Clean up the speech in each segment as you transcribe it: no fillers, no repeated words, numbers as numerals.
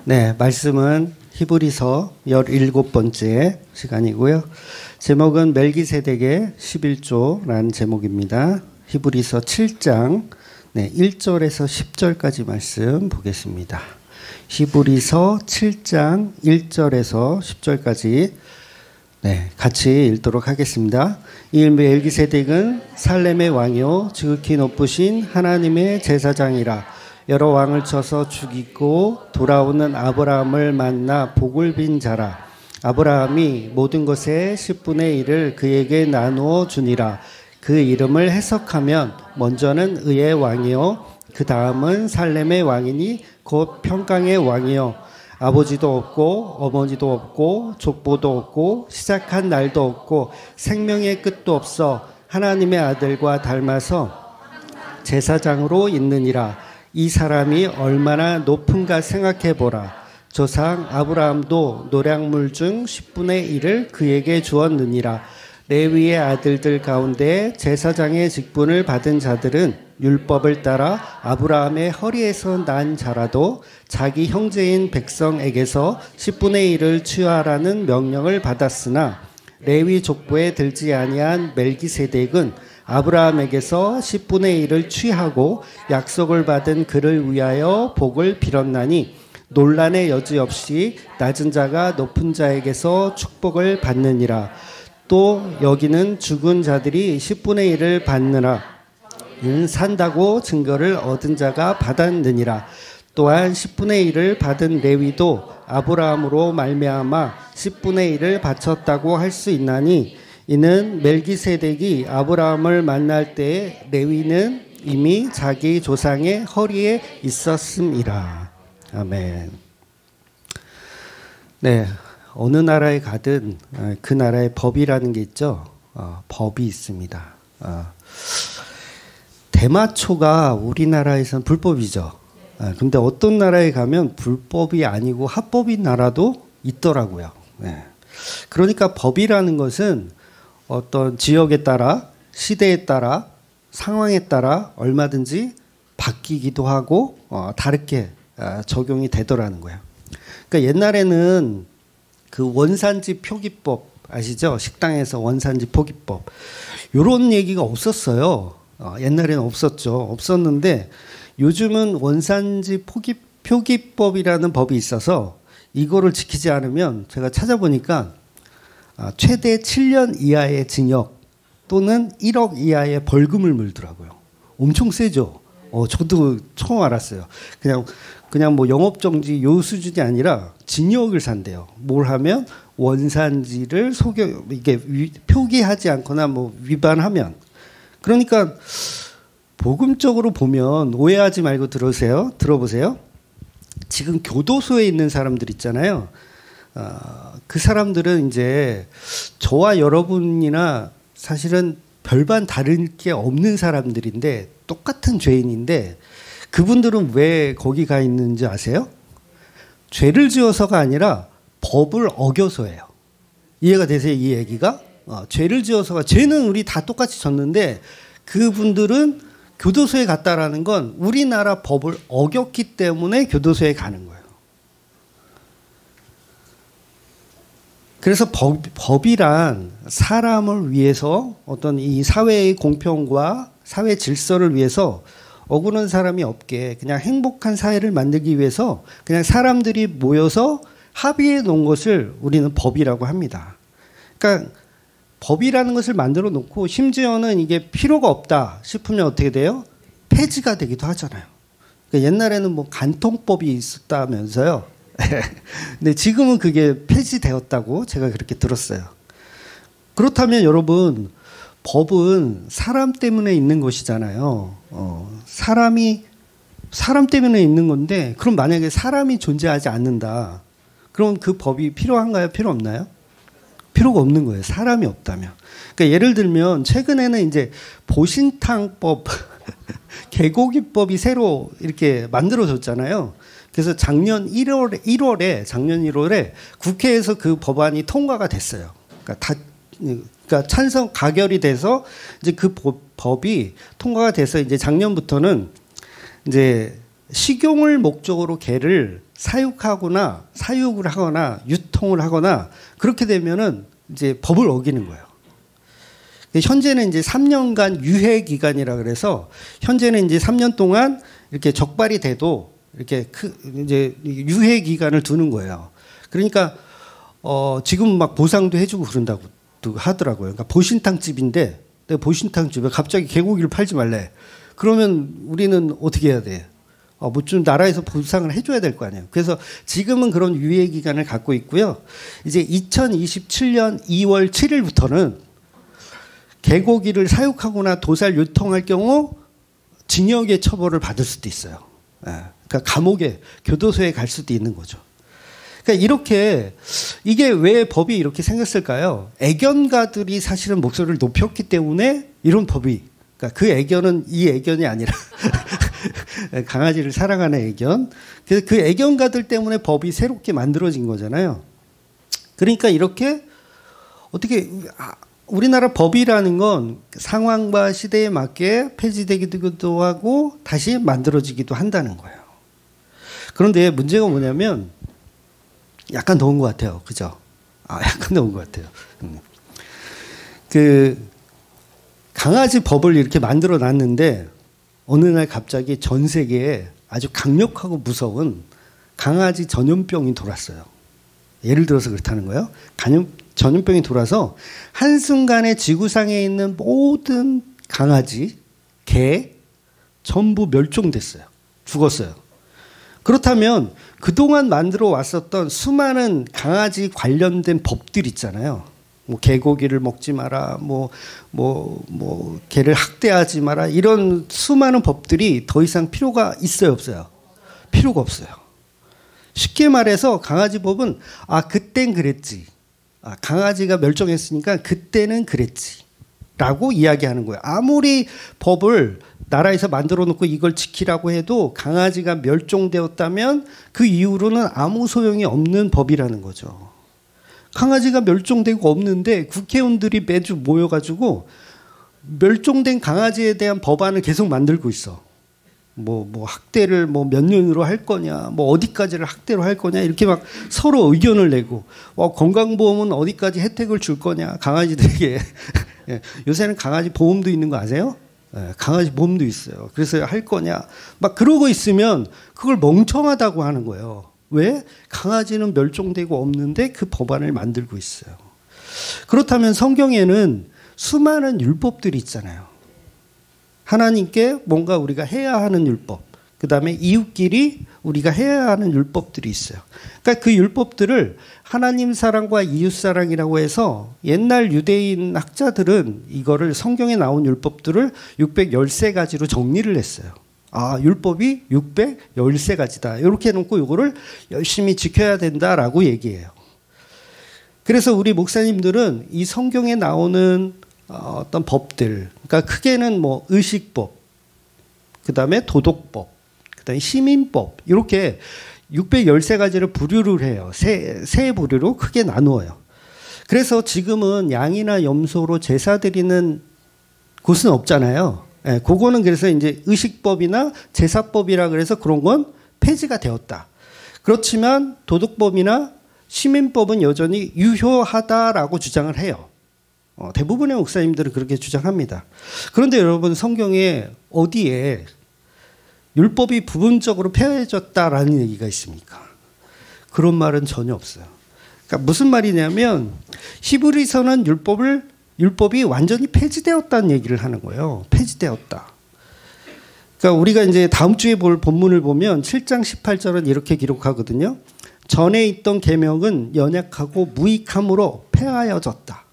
네, 말씀은 히브리서 17번째 시간이고요. 제목은 멜기세덱의 11조라는 제목입니다. 히브리서 7장 1절에서 10절까지 말씀 보겠습니다. 히브리서 7장 1절에서 10절까지 같이 읽도록 하겠습니다. 이 멜기세덱은 살렘의 왕이요 지극히 높으신 하나님의 제사장이라. 여러 왕을 쳐서 죽이고 돌아오는 아브라함을 만나 복을 빈 자라. 아브라함이 모든 것의 10분의 1을 그에게 나누어 주니라. 그 이름을 해석하면 먼저는 의의 왕이요 그 다음은 살렘의 왕이니 곧 평강의 왕이요 아버지도 없고 어머니도 없고 족보도 없고 시작한 날도 없고 생명의 끝도 없어 하나님의 아들과 닮아서 제사장으로 있느니라. 이 사람이 얼마나 높은가 생각해보라. 조상 아브라함도 노량물 중 10분의 1을 그에게 주었느니라. 레위의 아들들 가운데 제사장의 직분을 받은 자들은 율법을 따라 아브라함의 허리에서 난 자라도 자기 형제인 백성에게서 10분의 1을 취하라는 명령을 받았으나 레위 족보에 들지 아니한 멜기세덱은 아브라함에게서 10분의 1을 취하고 약속을 받은 그를 위하여 복을 빌었나니 논란의 여지 없이 낮은 자가 높은 자에게서 축복을 받느니라. 또 여기는 죽은 자들이 10분의 1을 받느라 산다고 증거를 얻은 자가 받았느니라. 또한 10분의 1을 받은 레위도 아브라함으로 말미암아 10분의 1을 바쳤다고 할 수 있나니 이는 멜기세덱이 아브라함을 만날 때에 레위는 이미 자기 조상의 허리에 있었음이라. 아멘. 네, 어느 나라에 가든 그 나라의 법이라는 게 있죠. 법이 있습니다. 대마초가 우리나라에서는 불법이죠. 근데 어떤 나라에 가면 불법이 아니고 합법인 나라도 있더라고요. 그러니까 법이라는 것은 어떤 지역에 따라 시대에 따라 상황에 따라 얼마든지 바뀌기도 하고 다르게 적용이 되더라는 거예요. 그러니까 옛날에는 그 원산지 표기법 아시죠? 식당에서 원산지 표기법 이런 얘기가 없었어요. 옛날에는 없었는데 요즘은 원산지 표기법이라는 법이 있어서 이거를 지키지 않으면 제가 찾아보니까 최대 7년 이하의 징역 또는 1억 이하의 벌금을 물더라고요. 엄청 세죠. 저도 처음 알았어요. 그냥 뭐 영업정지 요 수준이 아니라 징역을 산대요. 뭘 하면 원산지를 이게 표기하지 않거나 뭐 위반하면. 그러니까 복음적으로 보면 오해하지 말고 들어보세요. 지금 교도소에 있는 사람들 있잖아요. 그 사람들은 이제 저와 여러분이나 사실은 별반 다를 게 없는 사람들인데 똑같은 죄인인데 그분들은 왜 거기 가 있는지 아세요? 죄를 지어서가 아니라 법을 어겨서예요. 이해가 되세요? 이 얘기가? 죄를 지어서가 죄는 우리 다 똑같이 졌는데 그분들은 교도소에 갔다라는 건 우리나라 법을 어겼기 때문에 교도소에 가는 거예요. 그래서 법이란 사람을 위해서 어떤 이 사회의 공평과 사회 질서를 위해서 억울한 사람이 없게 그냥 행복한 사회를 만들기 위해서 그냥 사람들이 모여서 합의해 놓은 것을 우리는 법이라고 합니다. 그러니까 법이라는 것을 만들어 놓고 심지어는 이게 필요가 없다 싶으면 어떻게 돼요? 폐지가 되기도 하잖아요. 그러니까 옛날에는 뭐 간통법이 있었다면서요. 근데 지금은 그게 폐지되었다고 제가 그렇게 들었어요. 그렇다면 여러분 법은 사람 때문에 있는 것이잖아요. 사람 때문에 있는 건데 그럼 만약에 사람이 존재하지 않는다. 그럼 그 법이 필요한가요? 필요 없나요? 필요가 없는 거예요. 사람이 없다면. 그러니까 예를 들면 최근에는 이제 보신탕법, 개고기법이 새로 이렇게 만들어졌잖아요. 그래서 작년 1월에 국회에서 그 법안이 통과가 됐어요. 그러니까 찬성 가결이 돼서 이제 그 법이 통과가 돼서 이제 작년부터는 이제 식용을 목적으로 개를 사육하거나 사육을 하거나 유통을 하거나 그렇게 되면은 이제 법을 어기는 거예요. 현재는 이제 3년간 유예 기간이라 그래서 현재는 이제 3년 동안 이렇게 적발이 돼도 이렇게 이제 유예 기간을 두는 거예요. 그러니까 지금 막 보상도 해주고 그런다고 하더라고요. 그러니까 보신탕집인데 내가 보신탕집에 갑자기 개고기를 팔지 말래. 그러면 우리는 어떻게 해야 돼? 뭐 좀 나라에서 보상을 해줘야 될 거 아니에요. 그래서 지금은 그런 유예 기간을 갖고 있고요. 이제 2027년 2월 7일부터는 개고기를 사육하거나 도살 유통할 경우 징역의 처벌을 받을 수도 있어요. 그러니까 감옥에 교도소에 갈 수도 있는 거죠. 그러니까 이렇게 이게 왜 법이 이렇게 생겼을까요? 애견가들이 사실은 목소리를 높였기 때문에 이런 법이 그러니까 그 애견은 이 애견이 아니라 강아지를 사랑하는 애견. 그래서 그 애견가들 때문에 법이 새롭게 만들어진 거잖아요. 그러니까 이렇게 어떻게 우리나라 법이라는 건 상황과 시대에 맞게 폐지되기도 하고 다시 만들어지기도 한다는 거예요. 그런데 문제가 뭐냐면 약간 더운 것 같아요. 그죠? 약간 더운 것 같아요. 그 강아지 법을 이렇게 만들어 놨는데 어느 날 갑자기 전 세계에 아주 강력하고 무서운 강아지 전염병이 돌았어요. 예를 들어서 그렇다는 거예요. 전염병이 돌아서 한순간에 지구상에 있는 모든 강아지, 개 전부 멸종됐어요. 죽었어요. 그렇다면 그동안 만들어 왔었던 수많은 강아지 관련된 법들 있잖아요. 뭐 개고기를 먹지 마라, 개를 학대하지 마라, 이런 수많은 법들이 더 이상 필요가 있어요, 없어요? 필요가 없어요. 쉽게 말해서 강아지 법은 그땐 그랬지. 강아지가 멸종했으니까 그때는 그랬지. 라고 이야기하는 거예요. 아무리 법을 나라에서 만들어 놓고 이걸 지키라고 해도 강아지가 멸종되었다면 그 이후로는 아무 소용이 없는 법이라는 거죠. 강아지가 멸종되고 없는데 국회의원들이 매주 모여가지고 멸종된 강아지에 대한 법안을 계속 만들고 있어. 학대를 몇 년으로 할 거냐, 어디까지를 학대로 할 거냐, 이렇게 막 서로 의견을 내고, 건강보험은 어디까지 혜택을 줄 거냐, 강아지들에게. 요새는 강아지 보험도 있는 거 아세요? 강아지 보험도 있어요. 그래서 할 거냐, 막 그러고 있으면 그걸 멍청하다고 하는 거예요. 왜? 강아지는 멸종되고 없는데 그 법안을 만들고 있어요. 그렇다면 성경에는 수많은 율법들이 있잖아요. 하나님께 뭔가 우리가 해야 하는 율법, 그 다음에 이웃끼리 우리가 해야 하는 율법들이 있어요. 그러니까 그 율법들을 하나님 사랑과 이웃 사랑이라고 해서 옛날 유대인 학자들은 이거를 성경에 나온 율법들을 613가지로 정리를 했어요. 율법이 613가지다. 이렇게 해놓고 이거를 열심히 지켜야 된다라고 얘기해요. 그래서 우리 목사님들은 이 성경에 나오는 어떤 법들, 그러니까 크게는 의식법, 그 다음에 도덕법, 그 다음에 시민법, 이렇게 613가지를 부류를 해요. 세 부류로 크게 나누어요. 그래서 지금은 양이나 염소로 제사 드리는 곳은 없잖아요. 그거는 그래서 이제 의식법이나 제사법이라 그래서 그런 건 폐지가 되었다. 그렇지만 도덕법이나 시민법은 여전히 유효하다라고 주장을 해요. 대부분의 목사님들은 그렇게 주장합니다. 그런데 여러분 성경에 어디에 율법이 부분적으로 폐해졌다라는 얘기가 있습니까? 그런 말은 전혀 없어요. 그러니까 무슨 말이냐면 히브리서는 율법이 완전히 폐지되었다는 얘기를 하는 거예요. 폐지되었다. 그러니까 우리가 이제 다음 주에 볼 본문을 보면 7장 18절은 이렇게 기록하거든요. 전에 있던 계명은 연약하고 무익함으로 폐하여졌다.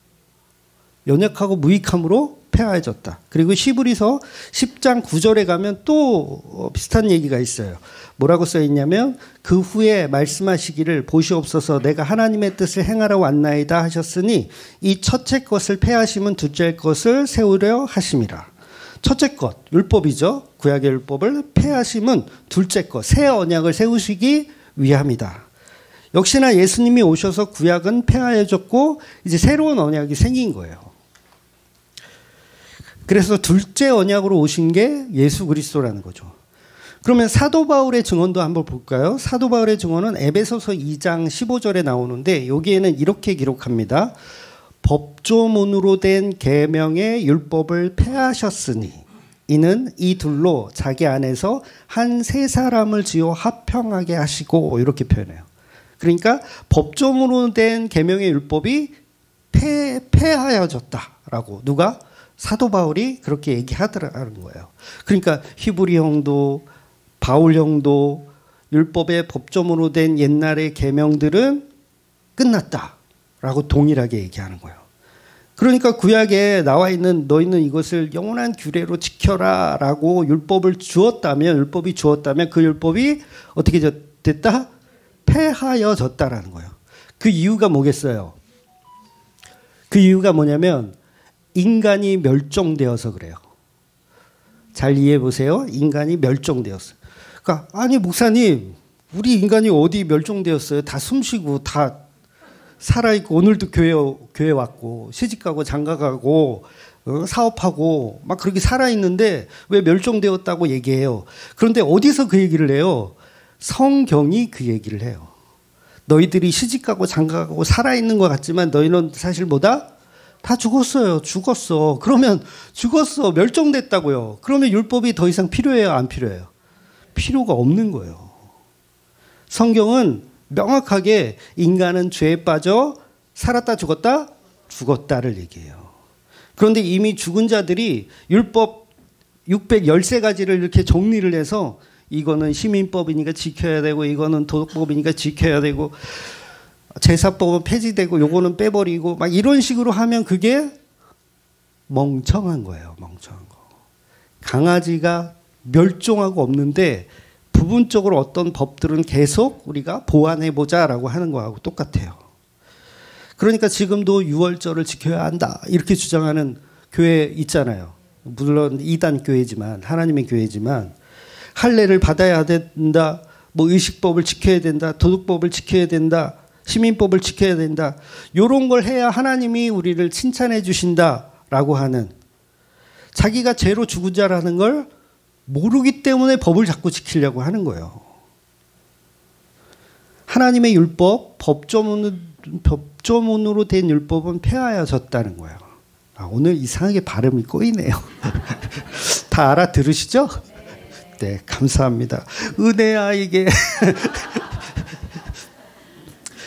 연약하고 무익함으로 폐하여졌다. 그리고 히브리서 10장 9절에 가면 또 비슷한 얘기가 있어요. 뭐라고 써있냐면 그 후에 말씀하시기를 보시옵소서 내가 하나님의 뜻을 행하러 왔나이다 하셨으니 이 첫째 것을 폐하심은 둘째 것을 세우려 하심이라. 첫째 것, 율법이죠. 구약의 율법을 폐하심은 둘째 것, 새 언약을 세우시기 위함이다. 역시나 예수님이 오셔서 구약은 폐하여졌고 이제 새로운 언약이 생긴 거예요. 그래서 둘째 언약으로 오신 게 예수 그리스도라는 거죠. 그러면 사도 바울의 증언도 한번 볼까요? 사도 바울의 증언은 에베소서 2장 15절에 나오는데 여기에는 이렇게 기록합니다. 법조문으로 된 계명의 율법을 폐하셨으니 이는 이 둘로 자기 안에서 한 세 사람을 지어 화평하게 하시고, 이렇게 표현해요. 그러니까 법조문으로 된 계명의 율법이 폐하여졌다라고 누가? 사도 바울이 그렇게 얘기하더라는 거예요. 그러니까 히브리 형도 바울 형도 율법의 법조문으로 된 옛날의 계명들은 끝났다라고 동일하게 얘기하는 거예요. 그러니까 구약에 나와 있는 너희는 이것을 영원한 규례로 지켜라라고 율법이 주었다면 그 율법이 어떻게 됐다? 폐하여졌다라는 거예요. 그 이유가 뭐겠어요? 그 이유가 뭐냐면 인간이 멸종되어서 그래요. 잘 이해해 보세요. 인간이 멸종되었어요. 그러니까 아니 목사님, 우리 인간이 어디 멸종되었어요? 다 숨쉬고 다 살아있고 오늘도 교회 왔고 시집가고 장가가고 사업하고 막 그렇게 살아있는데 왜 멸종되었다고 얘기해요? 그런데 어디서 그 얘기를 해요? 성경이 그 얘기를 해요. 너희들이 시집가고 장가가고 살아있는 것 같지만 너희는 사실 뭐다? 다 죽었어요. 죽었어. 그러면 죽었어. 멸종됐다고요. 그러면 율법이 더 이상 필요해요? 안 필요해요? 필요가 없는 거예요. 성경은 명확하게 인간은 죄에 빠져 살았다 죽었다? 죽었다를 얘기해요. 그런데 이미 죽은 자들이 율법 613가지를 이렇게 정리를 해서 이거는 시민법이니까 지켜야 되고 이거는 도덕법이니까 지켜야 되고 제사법은 폐지되고 요거는 빼버리고 막 이런 식으로 하면 그게 멍청한 거예요. 멍청한 거. 강아지가 멸종하고 없는데 부분적으로 어떤 법들은 계속 우리가 보완해보자라고 하는 거하고 똑같아요. 그러니까 지금도 유월절을 지켜야 한다 이렇게 주장하는 교회 있잖아요. 물론 이단 교회지만 하나님의 교회지만 할례를 받아야 된다. 뭐 의식법을 지켜야 된다. 도덕법을 지켜야 된다. 시민법을 지켜야 된다. 이런 걸 해야 하나님이 우리를 칭찬해 주신다라고 하는, 자기가 죄로 죽은 자라는 걸 모르기 때문에 법을 자꾸 지키려고 하는 거예요. 하나님의 율법, 법조문으로 된 율법은 폐하여졌다는 거예요. 오늘 이상하게 발음이 꼬이네요. 다 알아들으시죠? 네, 감사합니다. 은혜야 이게.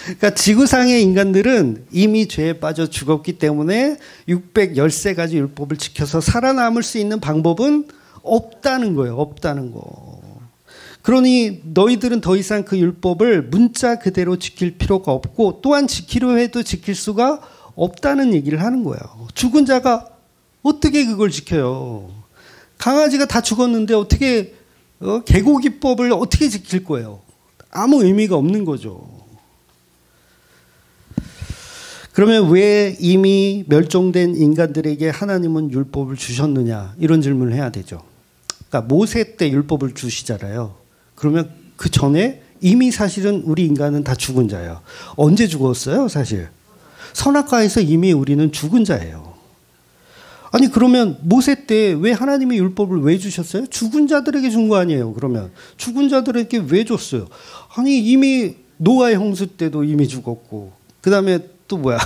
그러니까 지구상의 인간들은 이미 죄에 빠져 죽었기 때문에 613가지 율법을 지켜서 살아남을 수 있는 방법은 없다는 거예요. 없다는 거. 그러니 너희들은 더 이상 그 율법을 문자 그대로 지킬 필요가 없고 또한 지키려 해도 지킬 수가 없다는 얘기를 하는 거예요. 죽은 자가 어떻게 그걸 지켜요? 강아지가 다 죽었는데 어떻게 개고기법을 어떻게 지킬 거예요? 아무 의미가 없는 거죠. 그러면 왜 이미 멸종된 인간들에게 하나님은 율법을 주셨느냐? 이런 질문을 해야 되죠. 그러니까 모세 때 율법을 주시잖아요. 그러면 그 전에 이미 사실은 우리 인간은 다 죽은 자예요. 언제 죽었어요? 사실 선악과에서 이미 우리는 죽은 자예요. 아니 그러면 모세 때 왜 하나님이 율법을 왜 주셨어요? 죽은 자들에게 준 거 아니에요. 그러면 죽은 자들에게 왜 줬어요? 아니 이미 노아의 홍수 때도 이미 죽었고 그 다음에 또 뭐야?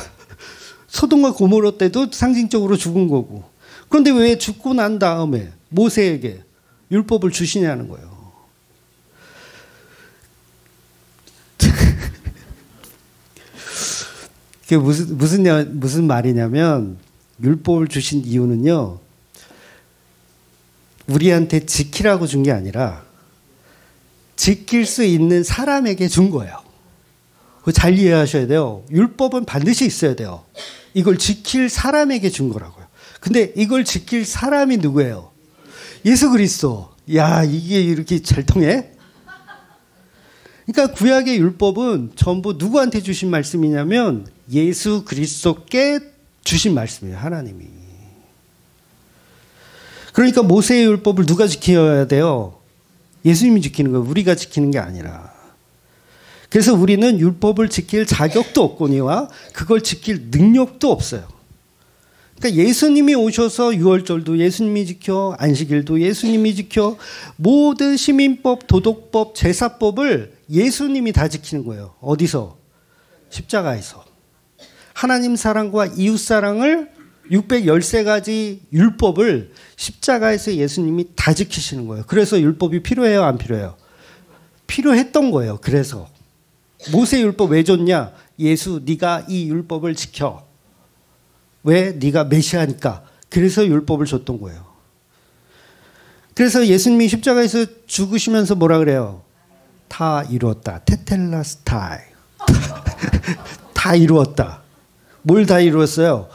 소돔과 고모라 때도 상징적으로 죽은 거고. 그런데 왜 죽고 난 다음에 모세에게 율법을 주시냐는 거예요. 그게 무슨 말이냐면 율법을 주신 이유는요. 우리한테 지키라고 준 게 아니라 지킬 수 있는 사람에게 준 거예요. 그거 잘 이해하셔야 돼요. 율법은 반드시 있어야 돼요. 이걸 지킬 사람에게 준 거라고요. 근데 이걸 지킬 사람이 누구예요? 예수 그리스도. 야, 이게 이렇게 잘 통해? 그러니까 구약의 율법은 전부 누구한테 주신 말씀이냐면 예수 그리스도께 주신 말씀이에요. 하나님이. 그러니까 모세의 율법을 누가 지켜야 돼요? 예수님이 지키는 거예요. 우리가 지키는 게 아니라. 그래서 우리는 율법을 지킬 자격도 없거니와 그걸 지킬 능력도 없어요. 그러니까 예수님이 오셔서 유월절도 예수님이 지켜, 안식일도 예수님이 지켜, 모든 시민법, 도덕법, 제사법을 예수님이 다 지키는 거예요. 어디서? 십자가에서. 하나님 사랑과 이웃 사랑을 613가지 율법을 십자가에서 예수님이 다 지키시는 거예요. 그래서 율법이 필요해요, 안 필요해요? 필요했던 거예요. 그래서 모세 율법 왜 줬냐? 예수, 네가 이 율법을 지켜. 왜? 네가 메시아니까. 그래서 율법을 줬던 거예요. 그래서 예수님이 십자가에서 죽으시면서 뭐라 그래요? 다 이루었다. 테텔라스타이. 다 이루었다. 뭘 다 이루었어요?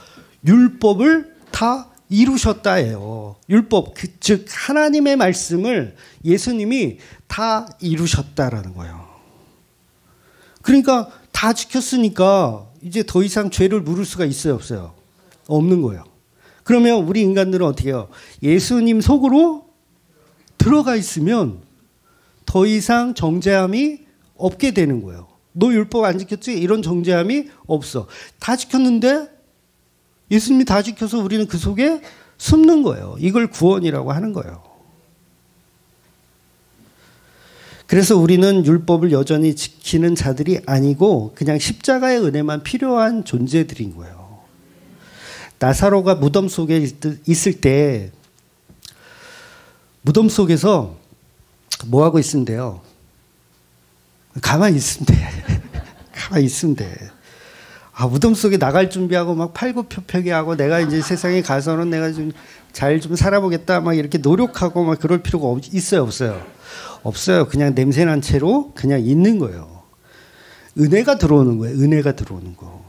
율법을 다 이루셨다예요. 율법, 즉 하나님의 말씀을 예수님이 다 이루셨다라는 거예요. 그러니까 다 지켰으니까 이제 더 이상 죄를 물을 수가 있어요, 없어요? 없는 거예요. 그러면 우리 인간들은 어떻게 해요? 예수님 속으로 들어가 있으면 더 이상 정죄함이 없게 되는 거예요. 너 율법 안 지켰지? 이런 정죄함이 없어. 다 지켰는데 예수님이 다 지켜서 우리는 그 속에 숨는 거예요. 이걸 구원이라고 하는 거예요. 그래서 우리는 율법을 여전히 지키는 자들이 아니고 그냥 십자가의 은혜만 필요한 존재들인 거예요. 나사로가 무덤 속에 있을 때 무덤 속에서 뭐 하고 있으면 돼요? 가만히 있으면 돼. 가만히 있으면 돼. 아, 무덤 속에 나갈 준비하고 막 팔굽혀펴기 하고 내가 이제 세상에 가서는 내가 좀 잘 좀 살아보겠다 막 이렇게 노력하고 막 그럴 필요가 있어요, 없어요? 없어요. 그냥 냄새난 채로 그냥 있는 거예요. 은혜가 들어오는 거예요. 은혜가 들어오는 거.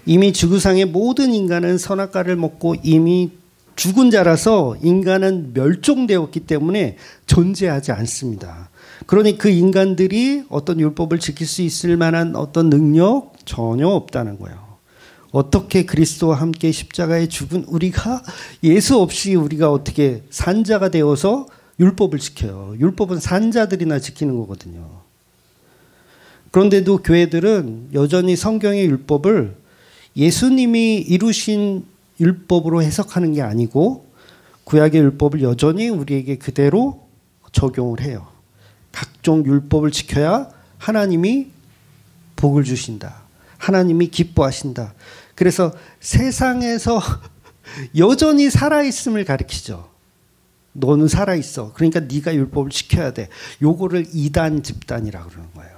이미 지구상의 모든 인간은 선악과를 먹고 이미 죽은 자라서 인간은 멸종되었기 때문에 존재하지 않습니다. 그러니 그 인간들이 어떤 율법을 지킬 수 있을 만한 어떤 능력 전혀 없다는 거예요. 어떻게 그리스도와 함께 십자가에 죽은 우리가 예수 없이 우리가 어떻게 산자가 되어서 율법을 지켜요. 율법은 산자들이나 지키는 거거든요. 그런데도 교회들은 여전히 성경의 율법을 예수님이 이루신 율법으로 해석하는 게 아니고 구약의 율법을 여전히 우리에게 그대로 적용을 해요. 각종 율법을 지켜야 하나님이 복을 주신다. 하나님이 기뻐하신다. 그래서 세상에서 여전히 살아있음을 가리키죠. 너는 살아있어. 그러니까 네가 율법을 지켜야 돼. 요거를 이단 집단이라고 그러는 거예요.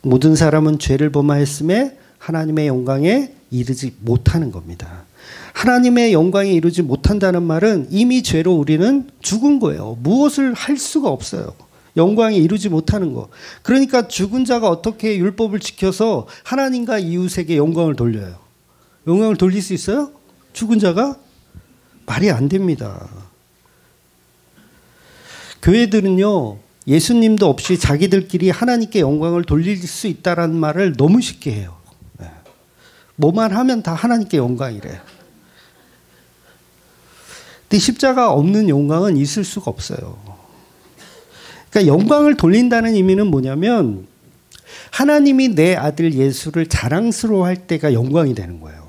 모든 사람은 죄를 범하였음에 하나님의 영광에 이르지 못하는 겁니다. 하나님의 영광에 이르지 못한다는 말은 이미 죄로 우리는 죽은 거예요. 무엇을 할 수가 없어요. 영광에 이르지 못하는 거. 그러니까 죽은 자가 어떻게 율법을 지켜서 하나님과 이웃에게 영광을 돌려요? 영광을 돌릴 수 있어요? 죽은 자가? 말이 안 됩니다. 교회들은요, 예수님도 없이 자기들끼리 하나님께 영광을 돌릴 수 있다는 말을 너무 쉽게 해요. 뭐만 하면 다 하나님께 영광이래. 근데 십자가 없는 영광은 있을 수가 없어요. 그러니까 영광을 돌린다는 의미는 뭐냐면 하나님이 내 아들 예수를 자랑스러워할 때가 영광이 되는 거예요.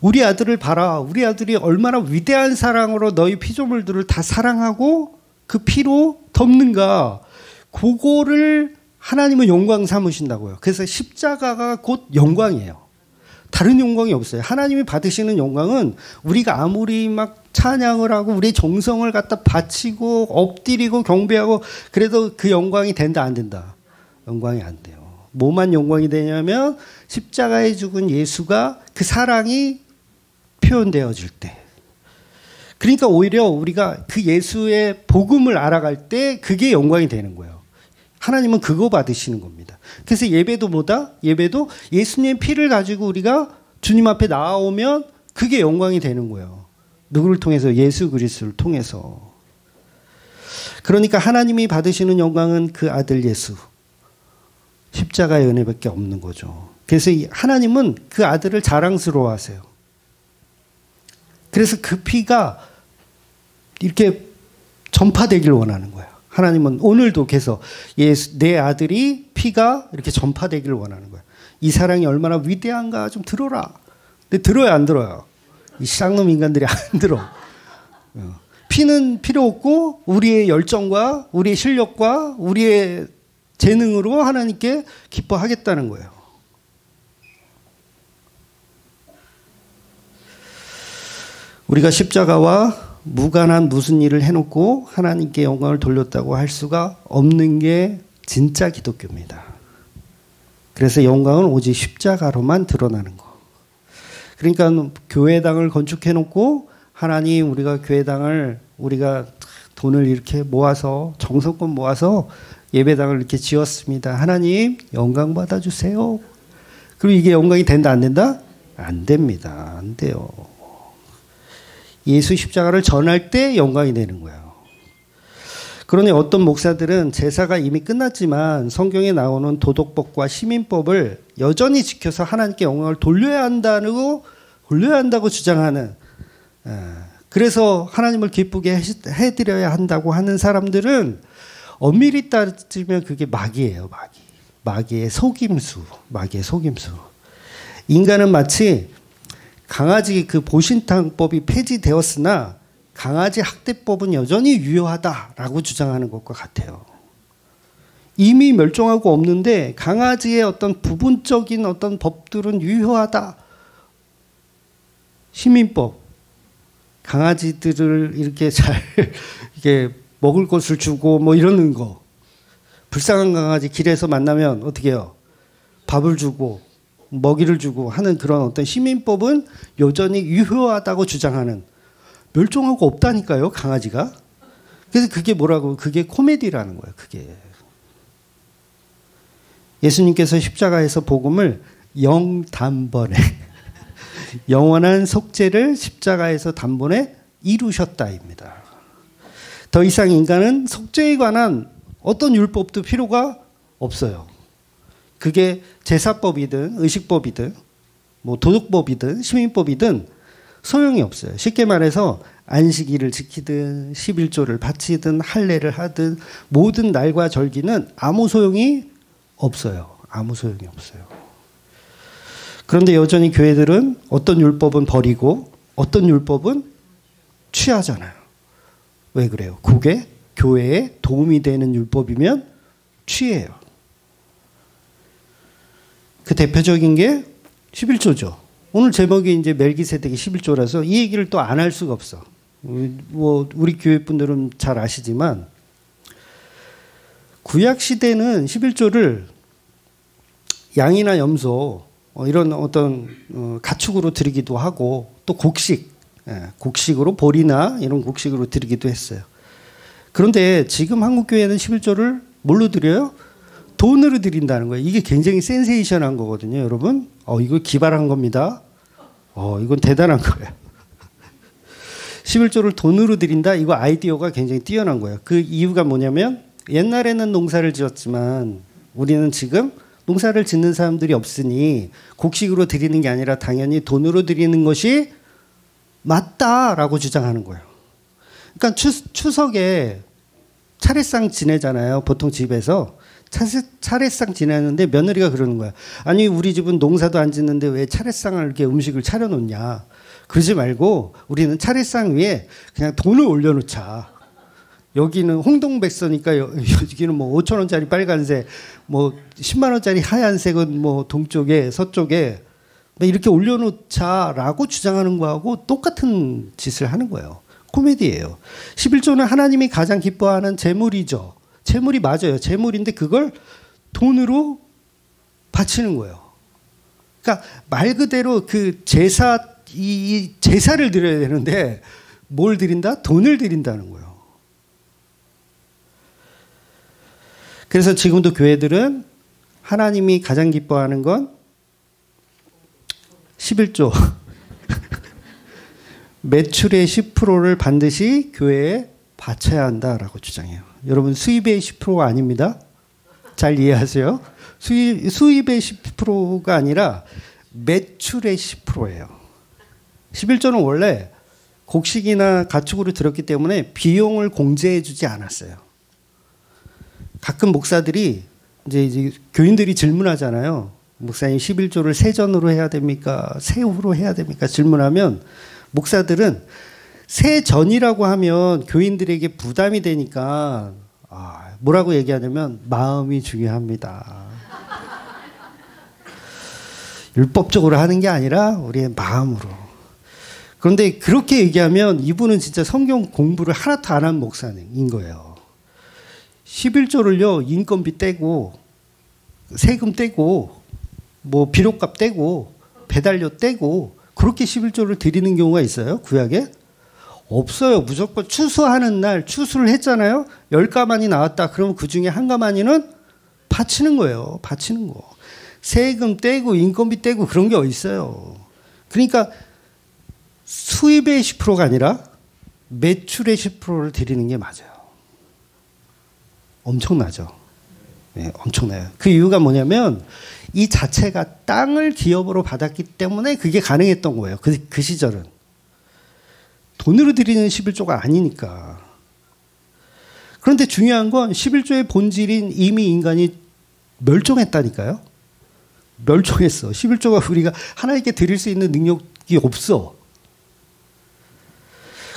우리 아들을 봐라. 우리 아들이 얼마나 위대한 사랑으로 너희 피조물들을 다 사랑하고 그 피로 덮는가. 그거를 하나님은 영광 삼으신다고요. 그래서 십자가가 곧 영광이에요. 다른 영광이 없어요. 하나님이 받으시는 영광은 우리가 아무리 막 찬양을 하고 우리의 정성을 갖다 바치고 엎드리고 경배하고 그래도 그 영광이 된다 안 된다? 영광이 안 돼요. 뭐만 영광이 되냐면 십자가에 죽은 예수가 그 사랑이 표현되어질 때. 그러니까 오히려 우리가 그 예수의 복음을 알아갈 때 그게 영광이 되는 거예요. 하나님은 그거 받으시는 겁니다. 그래서 예배도 뭐다? 예배도 예수님의 피를 가지고 우리가 주님 앞에 나오면 그게 영광이 되는 거예요. 누구를 통해서? 예수 그리스도를 통해서. 그러니까 하나님이 받으시는 영광은 그 아들 예수. 십자가의 은혜밖에 없는 거죠. 그래서 하나님은 그 아들을 자랑스러워하세요. 그래서 그 피가 이렇게 전파되길 원하는 거예요. 하나님은 오늘도 계속 내 아들이 피가 이렇게 전파되기를 원하는 거예요. 이 사랑이 얼마나 위대한가 좀 들어라. 근데 들어요, 안 들어요? 이 쌍놈 인간들이 안 들어. 피는 필요 없고 우리의 열정과 우리의 실력과 우리의 재능으로 하나님께 기뻐하겠다는 거예요. 우리가 십자가와 무관한 무슨 일을 해놓고 하나님께 영광을 돌렸다고 할 수가 없는 게 진짜 기독교입니다. 그래서 영광은 오직 십자가로만 드러나는 거. 그러니까 교회당을 건축해놓고 하나님 우리가 교회당을 우리가 돈을 이렇게 모아서 정성껏 모아서 예배당을 이렇게 지었습니다. 하나님 영광 받아주세요. 그리고 이게 영광이 된다 안 된다? 안 됩니다. 안 돼요. 예수 십자가를 전할 때 영광이 되는 거예요. 그러니 어떤 목사들은 제사가 이미 끝났지만 성경에 나오는 도덕법과 시민법을 여전히 지켜서 하나님께 영광을 돌려야 한다고 주장하는, 그래서 하나님을 기쁘게 해드려야 한다고 하는 사람들은 엄밀히 따지면 그게 마귀예요. 마귀의 속임수. 인간은 마치 강아지 그 보신탕법이 폐지되었으나 강아지 학대법은 여전히 유효하다라고 주장하는 것과 같아요. 이미 멸종하고 없는데 강아지의 어떤 부분적인 어떤 법들은 유효하다. 시민법. 강아지들을 이렇게 잘 이게 먹을 것을 주고 뭐 이러는 거. 불쌍한 강아지 길에서 만나면 어떻게 해요? 밥을 주고 먹이를 주고 하는 그런 어떤 시민법은 여전히 유효하다고 주장하는, 멸종하고 없다니까요, 강아지가. 그래서 그게 뭐라고, 그게 코미디라는 거예요, 그게. 예수님께서 십자가에서 복음을 영단번에 영원한 속죄를 십자가에서 단번에 이루셨다입니다. 더 이상 인간은 속죄에 관한 어떤 율법도 필요가 없어요. 그게 제사법이든 의식법이든 뭐 도덕법이든 시민법이든 소용이 없어요. 쉽게 말해서 안식일을 지키든 11조를 바치든 할례를 하든 모든 날과 절기는 아무 소용이 없어요. 아무 소용이 없어요. 그런데 여전히 교회들은 어떤 율법은 버리고 어떤 율법은 취하잖아요. 왜 그래요? 그게 교회에 도움이 되는 율법이면 취해요. 그 대표적인 게 11조죠. 오늘 제목이 이제 멜기세덱의 11조라서 이 얘기를 또 안 할 수가 없어. 뭐 우리 교회 분들은 잘 아시지만 구약 시대는 11조를 양이나 염소 이런 어떤 가축으로 드리기도 하고 또 곡식으로 보리나 이런 곡식으로 드리기도 했어요. 그런데 지금 한국 교회는 11조를 뭘로 드려요? 돈으로 드린다는 거예요. 이게 굉장히 센세이션한 거거든요, 여러분. 이거 기발한 겁니다. 이건 대단한 거예요. 11조를 돈으로 드린다? 이거 아이디어가 굉장히 뛰어난 거예요. 그 이유가 뭐냐면 옛날에는 농사를 지었지만 우리는 지금 농사를 짓는 사람들이 없으니 곡식으로 드리는 게 아니라 당연히 돈으로 드리는 것이 맞다라고 주장하는 거예요. 그러니까 추석에 차례상 지내잖아요. 보통 집에서. 차례상 지내는데 며느리가 그러는 거야. 아니 우리 집은 농사도 안 짓는데 왜 차례상을 이렇게 음식을 차려놓냐. 그러지 말고 우리는 차례상 위에 그냥 돈을 올려놓자. 여기는 홍동백서니까 여기는 뭐 5,000원짜리 빨간색, 뭐 10만 원짜리 하얀색은 뭐 동쪽에 서쪽에 이렇게 올려놓자라고 주장하는 거하고 똑같은 짓을 하는 거예요. 코미디예요. 11조는 하나님이 가장 기뻐하는 제물이죠. 제물이 맞아요. 제물인데 그걸 돈으로 바치는 거예요. 그러니까 말 그대로 그 이 제사를 드려야 되는데 뭘 드린다? 돈을 드린다는 거예요. 그래서 지금도 교회들은 하나님이 가장 기뻐하는 건 11조. 매출의 10%를 반드시 교회에 바쳐야 한다라고 주장해요. 여러분 수입의 10%가 아닙니다. 잘 이해하세요. 수입의 10%가 아니라 매출의 10%예요. 11조는 원래 곡식이나 가축으로 들었기 때문에 비용을 공제해 주지 않았어요. 가끔 목사들이 이제 교인들이 질문하잖아요. 목사님 11조를 세전으로 해야 됩니까? 세후로 해야 됩니까? 질문하면 목사들은 세전이라고 하면 교인들에게 부담이 되니까 뭐라고 얘기하냐면 마음이 중요합니다. 율법적으로 하는 게 아니라 우리의 마음으로. 그런데 그렇게 얘기하면 이분은 진짜 성경 공부를 하나도 안 한 목사인 거예요. 11조를요, 인건비 떼고, 세금 떼고, 뭐, 비료값 떼고, 배달료 떼고, 그렇게 11조를 드리는 경우가 있어요, 구약에? 없어요. 무조건 추수하는 날, 추수를 했잖아요? 10가마니 나왔다. 그러면 그 중에 한 가마니는 바치는 거예요. 바치는 거. 세금 떼고, 인건비 떼고, 그런 게 어디 있어요. 그러니까 수입의 10%가 아니라 매출의 10%를 드리는 게 맞아요. 엄청나죠. 네, 엄청나요. 그 이유가 뭐냐면 이 자체가 땅을 기업으로 받았기 때문에 그게 가능했던 거예요. 그 시절은. 돈으로 드리는 11조가 아니니까. 그런데 중요한 건 11조의 본질인 이미 인간이 멸종했다니까요. 멸종했어. 11조가 우리가 하나님께 드릴 수 있는 능력이 없어.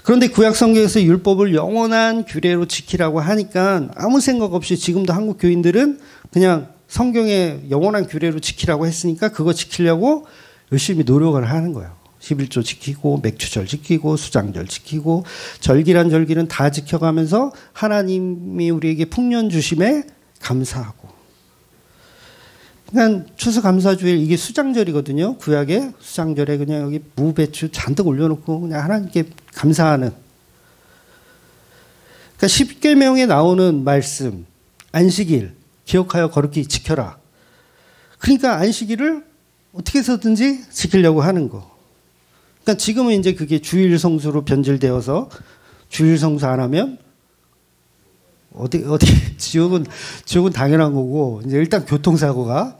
그런데 구약 성경에서 율법을 영원한 규례로 지키라고 하니까 아무 생각 없이 지금도 한국 교인들은 그냥 성경의 영원한 규례로 지키라고 했으니까 그거 지키려고 열심히 노력을 하는 거예요. 11조 지키고 맥주절 지키고 수장절 지키고 절기란 절기는 다 지켜가면서 하나님이 우리에게 풍년 주심에 감사하고. 그러니까 추수감사주일 이게 수장절이거든요. 구약에 수장절에 그냥 여기 무, 배추 잔뜩 올려놓고 그냥 하나님께 감사하는. 그러니까 십계명에 나오는 말씀, 안식일 기억하여 거룩히 지켜라. 그러니까 안식일을 어떻게 해서든지 지키려고 하는 거. 그러니까 지금은 이제 그게 주일 성수로 변질되어서 주일 성수 안 하면 어디 지옥은 당연한 거고 이제 일단 교통사고가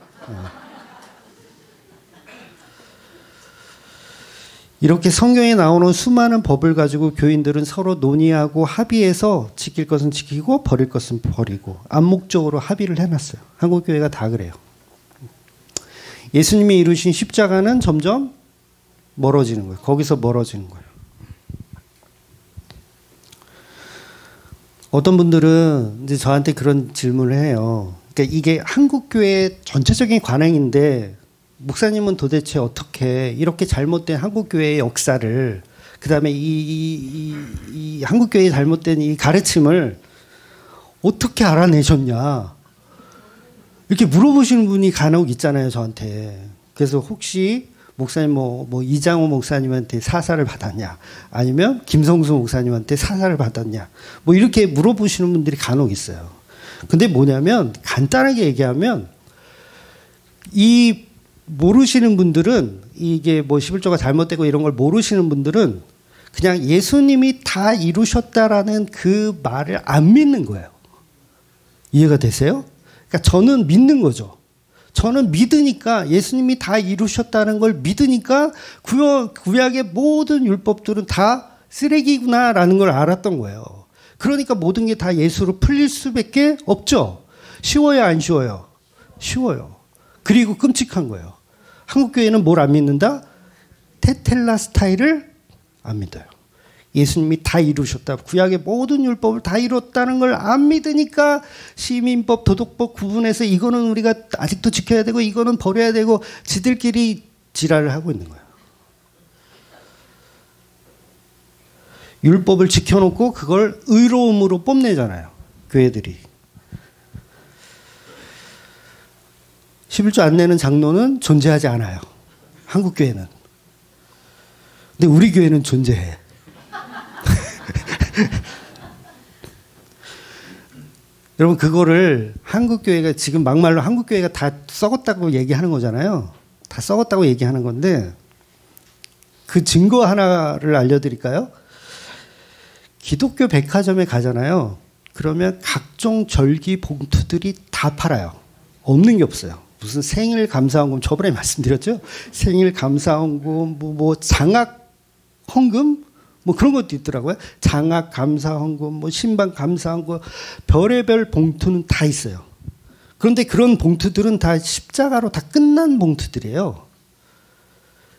이렇게 성경에 나오는 수많은 법을 가지고 교인들은 서로 논의하고 합의해서 지킬 것은 지키고 버릴 것은 버리고 암묵적으로 합의를 해놨어요. 한국 교회가 다 그래요. 예수님이 이루신 십자가는 점점 멀어지는 거예요. 거기서 멀어지는 거예요. 어떤 분들은 이제 저한테 그런 질문을 해요. 그러니까 이게 한국교회 전체적인 관행인데 목사님은 도대체 어떻게 이렇게 잘못된 한국교회의 역사를 그다음에 이 한국교회의 잘못된 이 가르침을 어떻게 알아내셨냐 이렇게 물어보시는 분이 간혹 있잖아요, 저한테. 그래서 혹시 목사님 뭐 이장호 목사님한테 사사를 받았냐 아니면 김성수 목사님한테 사사를 받았냐 뭐 이렇게 물어보시는 분들이 간혹 있어요. 근데 뭐냐면 간단하게 얘기하면 이 모르시는 분들은 이게 뭐 11조가 잘못되고 이런 걸 모르시는 분들은 그냥 예수님이 다 이루셨다라는 그 말을 안 믿는 거예요. 이해가 되세요? 그러니까 저는 믿는 거죠. 저는 믿으니까 예수님이 다 이루셨다는 걸 믿으니까 구약의 모든 율법들은 다 쓰레기구나라는 걸 알았던 거예요. 그러니까 모든 게 다 예수로 풀릴 수밖에 없죠. 쉬워요, 안 쉬워요? 쉬워요. 그리고 끔찍한 거예요. 한국교회는 뭘 안 믿는다? 테텔라 스타일을 안 믿어요. 예수님이 다 이루셨다. 구약의 모든 율법을 다 이뤘다는 걸 안 믿으니까 시민법, 도덕법 구분해서 이거는 우리가 아직도 지켜야 되고 이거는 버려야 되고 지들끼리 지랄을 하고 있는 거예요. 율법을 지켜놓고 그걸 의로움으로 뽐내잖아요. 교회들이. 11조 안 내는 장로는 존재하지 않아요. 한국 교회는. 근데 우리 교회는 존재해. 여러분 그거를 한국교회가 지금 막말로 한국교회가 다 썩었다고 얘기하는 거잖아요. 다 썩었다고 얘기하는 건데 그 증거 하나를 알려드릴까요? 기독교 백화점에 가잖아요. 그러면 각종 절기 봉투들이 다 팔아요. 없는 게 없어요. 무슨 생일 감사원금 저번에 말씀드렸죠. 생일 감사원금 뭐 장학 헌금 뭐 그런 것도 있더라고요. 장학 감사 헌금 뭐 신방 감사 헌금 별의별 봉투는 다 있어요. 그런데 그런 봉투들은 다 십자가로 다 끝난 봉투들이에요.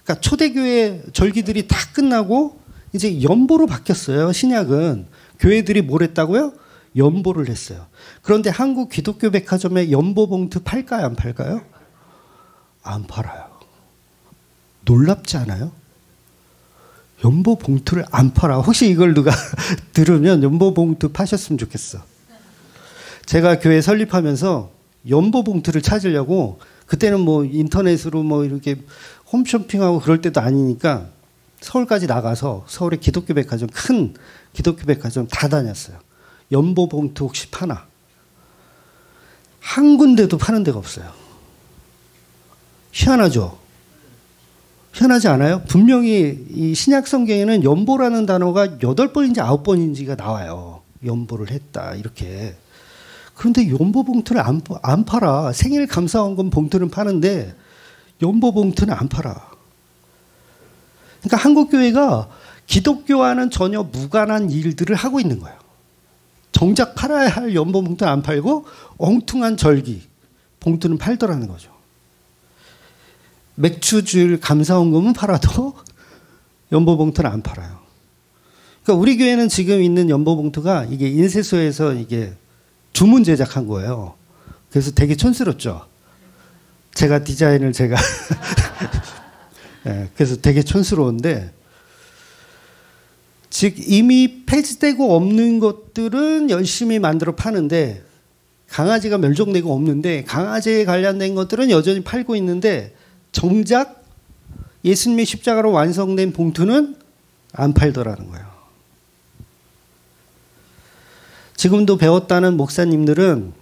그러니까 초대교회 절기들이 다 끝나고 이제 연보로 바뀌었어요. 신약은. 교회들이 뭘 했다고요? 연보를 했어요. 그런데 한국 기독교 백화점에 연보 봉투 팔까요? 안 팔까요? 안 팔아요. 놀랍지 않아요? 연보 봉투를 안 팔아. 혹시 이걸 누가 들으면 연보 봉투 파셨으면 좋겠어. 제가 교회 설립하면서 연보 봉투를 찾으려고, 그때는 뭐 인터넷으로 뭐 이렇게 홈쇼핑하고 그럴 때도 아니니까 서울까지 나가서 서울의 기독교 백화점, 큰 기독교 백화점 다 다녔어요. 연보 봉투 혹시 파나? 한 군데도 파는 데가 없어요. 희한하죠? 희한하지 않아요? 분명히 이 신약 성경에는 연보라는 단어가 8번인지 9번인지가 나와요. 연보를 했다 이렇게. 그런데 연보 봉투를 안 팔아. 생일 감사원금 봉투는 파는데 연보 봉투는 안 팔아. 그러니까 한국 교회가 기독교와는 전혀 무관한 일들을 하고 있는 거예요. 정작 팔아야 할 연보 봉투는 안 팔고 엉뚱한 절기 봉투는 팔더라는 거죠. 맥주줄 감사원금은 팔아도 연보 봉투는 안 팔아요. 그러니까 우리 교회는 지금 있는 연보 봉투가 이게 인쇄소에서 이게 주문 제작한 거예요. 그래서 되게 촌스럽죠. 제가 디자인을 제가 네, 그래서 되게 촌스러운데, 즉 이미 폐지되고 없는 것들은 열심히 만들어 파는데, 강아지가 멸종되고 없는데 강아지에 관련된 것들은 여전히 팔고 있는데, 정작 예수님의 십자가로 완성된 봉투는 안 팔더라는 거예요. 지금도 배웠다는 목사님들은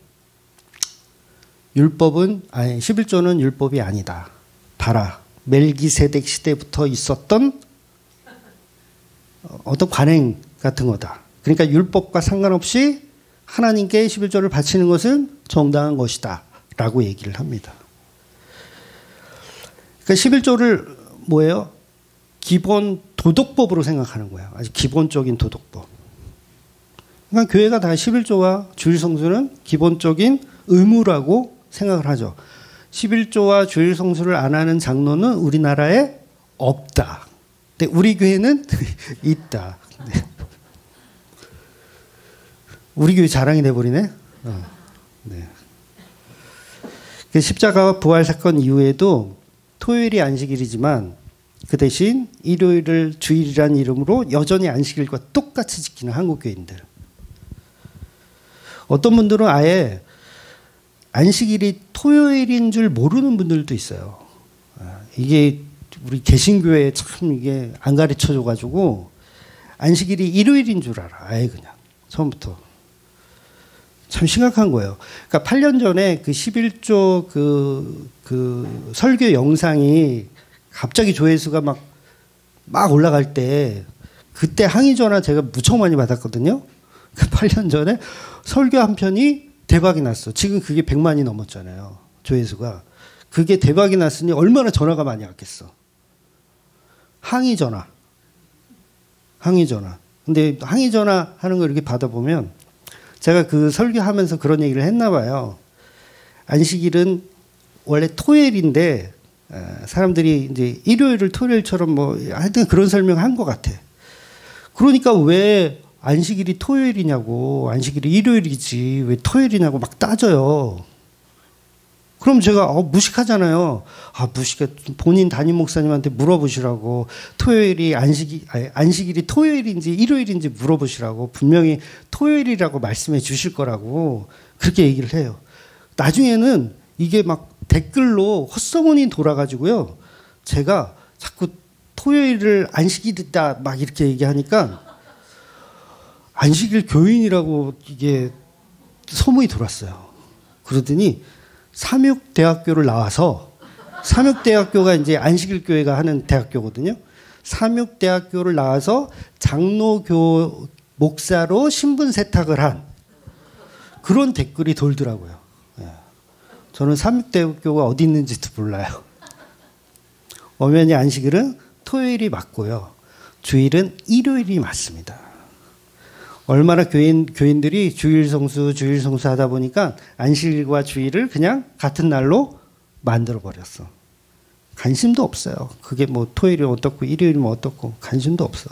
11조는 율법이 아니다. 봐라. 멜기세덱 시대부터 있었던 어떤 관행 같은 거다. 그러니까 율법과 상관없이 하나님께 11조를 바치는 것은 정당한 것이다. 라고 얘기를 합니다. 그러니까 11조를 뭐예요? 기본 도덕법으로 생각하는 거예요. 아주 기본적인 도덕법. 그러니까 교회가 다 11조와 주일 성수는 기본적인 의무라고 생각을 하죠. 11조와 주일 성수를 안 하는 장로는 우리나라에 없다. 근데 우리 교회는 있다. 우리 교회 자랑이 돼버리네. 네. 십자가와 부활 사건 이후에도 토요일이 안식일이지만 그 대신 일요일을 주일이라는 이름으로 여전히 안식일과 똑같이 지키는 한국 교인들. 어떤 분들은 아예 안식일이 토요일인 줄 모르는 분들도 있어요. 이게 우리 개신교회에 참 이게 안 가르쳐줘가지고 안식일이 일요일인 줄 알아. 아예 그냥 처음부터. 참 심각한 거예요. 그러니까 8년 전에 그 11조 그 설교 영상이 갑자기 조회수가 막 올라갈 때, 그때 항의 전화 제가 무척 많이 받았거든요. 8년 전에 설교 한 편이 대박이 났어. 지금 그게 100만이 넘었잖아요. 조회수가. 그게 대박이 났으니 얼마나 전화가 많이 왔겠어. 항의 전화. 근데 항의 전화 하는 거 이렇게 받아보면, 제가 그 설교하면서 그런 얘기를 했나 봐요. 안식일은 원래 토요일인데 사람들이 이제 일요일을 토요일처럼 뭐 하여튼 그런 설명을 한 것 같아. 그러니까 왜 안식일이 토요일이냐고, 안식일이 일요일이지 왜 토요일이냐고 막 따져요. 그럼 제가 무식하잖아요. 무식해. 본인 담임 목사님한테 물어보시라고. 토요일이 안식일이 토요일인지 일요일인지 물어보시라고. 분명히 토요일이라고 말씀해 주실 거라고 그렇게 얘기를 해요. 나중에는 이게 막 댓글로 헛소문이 돌아가지고요. 제가 자꾸 토요일을 안식일이다 막 이렇게 얘기하니까 안식일 교인이라고 이게 소문이 돌았어요. 그러더니 삼육대학교를 나와서, 삼육대학교가 이제 안식일 교회가 하는 대학교거든요. 삼육대학교를 나와서 장로교 목사로 신분 세탁을 한 그런 댓글이 돌더라고요. 저는 삼육대학교가 어디 있는지도 몰라요. 엄연히 안식일은 토요일이 맞고요. 주일은 일요일이 맞습니다. 얼마나 교인들이 주일 성수 하다 보니까 안식일과 주일을 그냥 같은 날로 만들어 버렸어. 관심도 없어요. 그게 뭐 토요일이면 어떻고 일요일이면 어떻고 관심도 없어.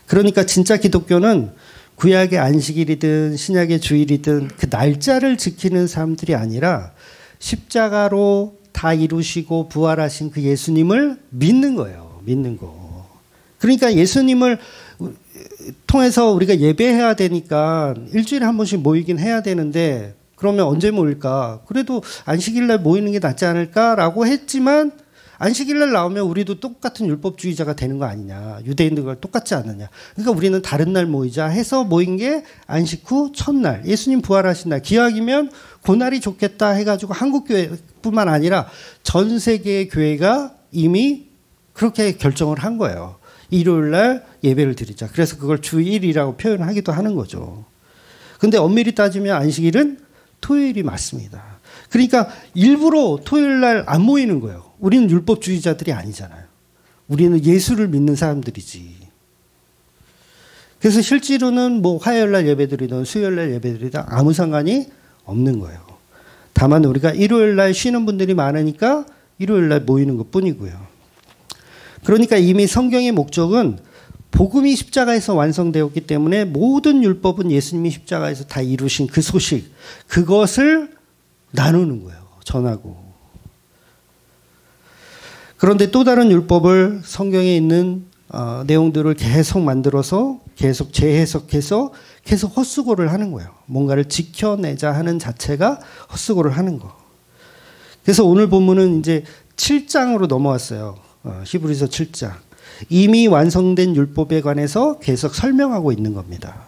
그러니까 진짜 기독교는 구약의 안식일이든 신약의 주일이든 그 날짜를 지키는 사람들이 아니라 십자가로 다 이루시고 부활하신 그 예수님을 믿는 거예요. 믿는 거. 그러니까 예수님을 통해서 우리가 예배해야 되니까 일주일에 한 번씩 모이긴 해야 되는데 그러면 언제 모일까? 그래도 안식일날 모이는 게 낫지 않을까라고 했지만 안식일날 나오면 우리도 똑같은 율법주의자가 되는 거 아니냐. 유대인들과 똑같지 않느냐. 그러니까 우리는 다른 날 모이자 해서 모인 게 안식 후 첫날. 예수님 부활하신 날. 기약이면 그날이 좋겠다 해가지고 한국교회뿐만 아니라 전 세계의 교회가 이미 그렇게 결정을 한 거예요. 일요일날 예배를 드리자. 그래서 그걸 주일이라고 표현하기도 하는 거죠. 근데 엄밀히 따지면 안식일은 토요일이 맞습니다. 그러니까 일부러 토요일날 안 모이는 거예요. 우리는 율법주의자들이 아니잖아요. 우리는 예수를 믿는 사람들이지. 그래서 실제로는 뭐 화요일날 예배드리든 수요일날 예배드리든 아무 상관이 없는 거예요. 다만 우리가 일요일날 쉬는 분들이 많으니까 일요일날 모이는 것 뿐이고요. 그러니까 이미 성경의 목적은 복음이 십자가에서 완성되었기 때문에 모든 율법은 예수님이 십자가에서 다 이루신 그 소식, 그것을 나누는 거예요. 전하고. 그런데 또 다른 율법을 성경에 있는 내용들을 계속 만들어서 계속 재해석해서 계속 헛수고를 하는 거예요. 뭔가를 지켜내자 하는 자체가 헛수고를 하는 거. 그래서 오늘 본문은 이제 7장으로 넘어왔어요. 히브리서 7장. 이미 완성된 율법에 관해서 계속 설명하고 있는 겁니다.